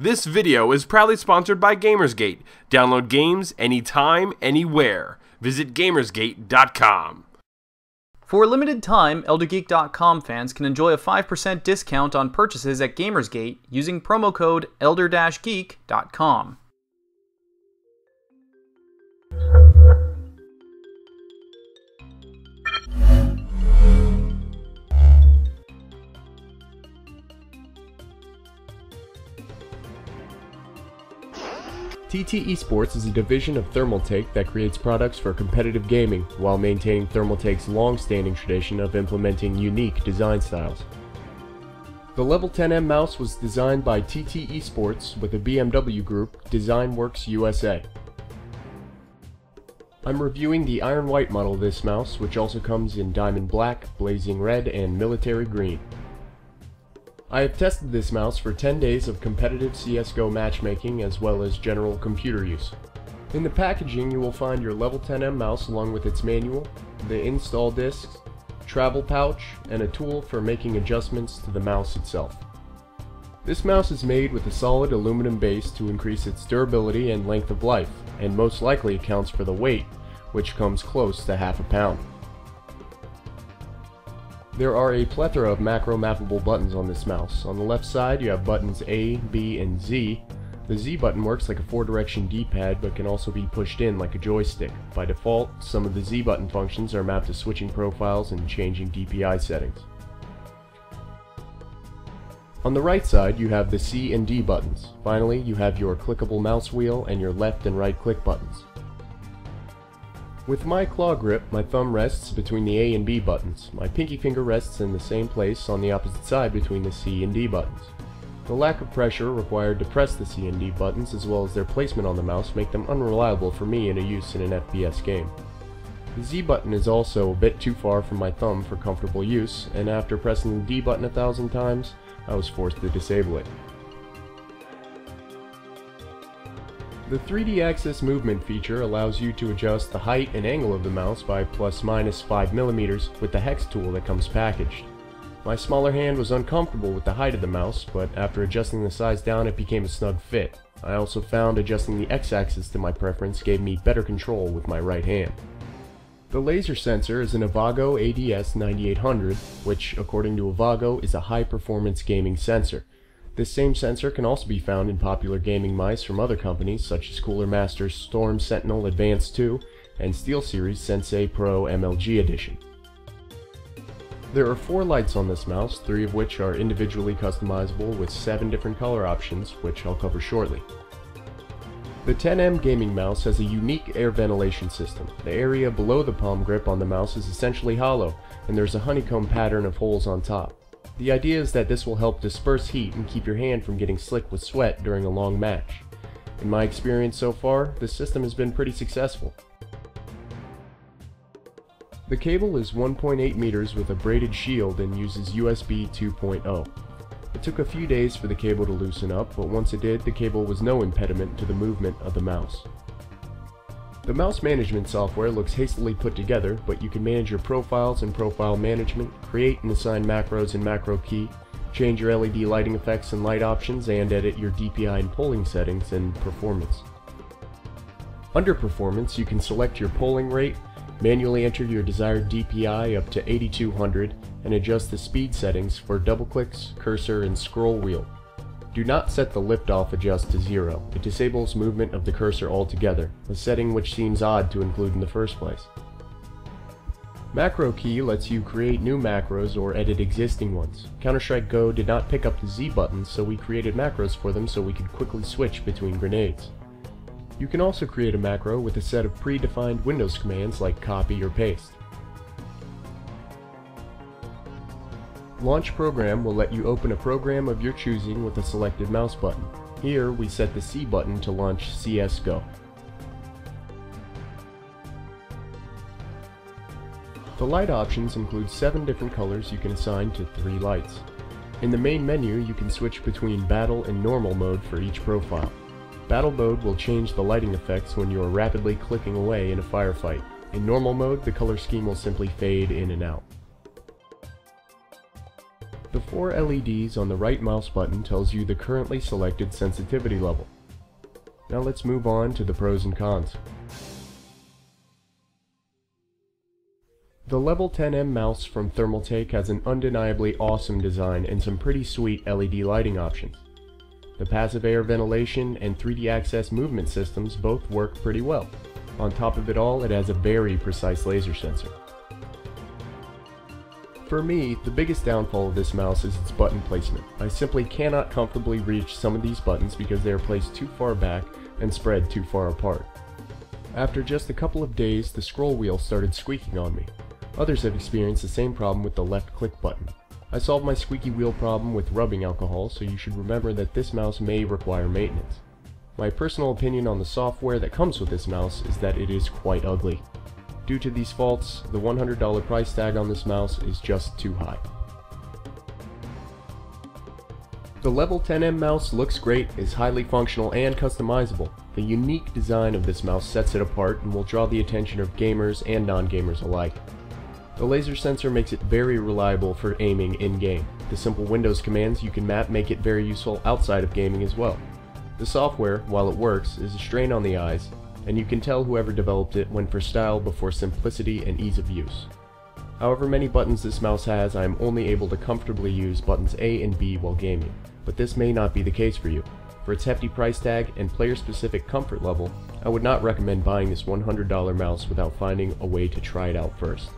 This video is proudly sponsored by Gamersgate. Download games anytime, anywhere. Visit Gamersgate.com. For a limited time, ElderGeek.com fans can enjoy a 5% discount on purchases at Gamersgate using promo code Elder-Geek.com. TT Esports is a division of Thermaltake that creates products for competitive gaming while maintaining Thermaltake's long-standing tradition of implementing unique design styles. The Level 10M mouse was designed by TT Esports with a BMW group, DesignWorks USA. I'm reviewing the Iron White model of this mouse, which also comes in Diamond Black, Blazing Red, and Military Green. I have tested this mouse for 10 days of competitive CSGO matchmaking as well as general computer use. In the packaging you will find your Level 10M mouse along with its manual, the install discs, travel pouch, and a tool for making adjustments to the mouse itself. This mouse is made with a solid aluminum base to increase its durability and length of life, and most likely accounts for the weight, which comes close to half a pound. There are a plethora of macro mappable buttons on this mouse. On the left side you have buttons A, B, and Z. The Z button works like a 4-direction D-pad but can also be pushed in like a joystick. By default, some of the Z button functions are mapped to switching profiles and changing DPI settings. On the right side you have the C and D buttons. Finally, you have your clickable mouse wheel and your left and right click buttons. With my claw grip, my thumb rests between the A and B buttons. My pinky finger rests in the same place on the opposite side between the C and D buttons. The lack of pressure required to press the C and D buttons as well as their placement on the mouse make them unreliable for me in a use in an FPS game. The Z button is also a bit too far from my thumb for comfortable use, and after pressing the D button 1,000 times, I was forced to disable it. The 3D axis movement feature allows you to adjust the height and angle of the mouse by ±5mm with the hex tool that comes packaged. My smaller hand was uncomfortable with the height of the mouse, but after adjusting the size down it became a snug fit. I also found adjusting the x-axis to my preference gave me better control with my right hand. The laser sensor is an Avago ADS 9800, which according to Avago is a high-performance gaming sensor. This same sensor can also be found in popular gaming mice from other companies such as Cooler Master's Storm Sentinel Advanced 2 and SteelSeries Sensei Pro MLG Edition. There are 4 lights on this mouse, 3 of which are individually customizable with 7 different color options, which I'll cover shortly. The 10M gaming mouse has a unique air ventilation system. The area below the palm grip on the mouse is essentially hollow, and there's a honeycomb pattern of holes on top. The idea is that this will help disperse heat and keep your hand from getting slick with sweat during a long match. In my experience so far, this system has been pretty successful. The cable is 1.8 meters with a braided shield and uses USB 2.0. It took a few days for the cable to loosen up, but once it did, the cable was no impediment to the movement of the mouse. The mouse management software looks hastily put together, but you can manage your profiles and profile management, create and assign macros in macro key, change your LED lighting effects and light options, and edit your DPI and polling settings and performance. Under performance, you can select your polling rate, manually enter your desired DPI up to 8200, and adjust the speed settings for double clicks, cursor, and scroll wheel. Do not set the liftoff adjust to 0. It disables movement of the cursor altogether, a setting which seems odd to include in the first place. Macro key lets you create new macros or edit existing ones. Counter-Strike Go did not pick up the Z button, so we created macros for them so we could quickly switch between grenades. You can also create a macro with a set of predefined Windows commands like copy or paste. Launch Program will let you open a program of your choosing with a selected mouse button. Here we set the C button to launch CSGO. The light options include 7 different colors you can assign to 3 lights. In the main menu you can switch between Battle and Normal mode for each profile. Battle mode will change the lighting effects when you are rapidly clicking away in a firefight. In Normal mode, the color scheme will simply fade in and out. The 4 LEDs on the right mouse button tells you the currently selected sensitivity level. Now let's move on to the pros and cons. The Level 10M mouse from Thermaltake has an undeniably awesome design and some pretty sweet LED lighting options. The passive air ventilation and 3D access movement systems both work pretty well. On top of it all, it has a very precise laser sensor. For me, the biggest downfall of this mouse is its button placement. I simply cannot comfortably reach some of these buttons because they are placed too far back and spread too far apart. After just a couple of days, the scroll wheel started squeaking on me. Others have experienced the same problem with the left click button. I solved my squeaky wheel problem with rubbing alcohol, so you should remember that this mouse may require maintenance. My personal opinion on the software that comes with this mouse is that it is quite ugly. Due to these faults, the $100 price tag on this mouse is just too high. The Level 10M mouse looks great, is highly functional and customizable. The unique design of this mouse sets it apart and will draw the attention of gamers and non-gamers alike. The laser sensor makes it very reliable for aiming in-game. The simple Windows commands you can map make it very useful outside of gaming as well. The software, while it works, is a strain on the eyes, and you can tell whoever developed it went for style before simplicity and ease of use. However many buttons this mouse has, I am only able to comfortably use buttons A and B while gaming, but this may not be the case for you. For its hefty price tag and player-specific comfort level, I would not recommend buying this $100 mouse without finding a way to try it out first.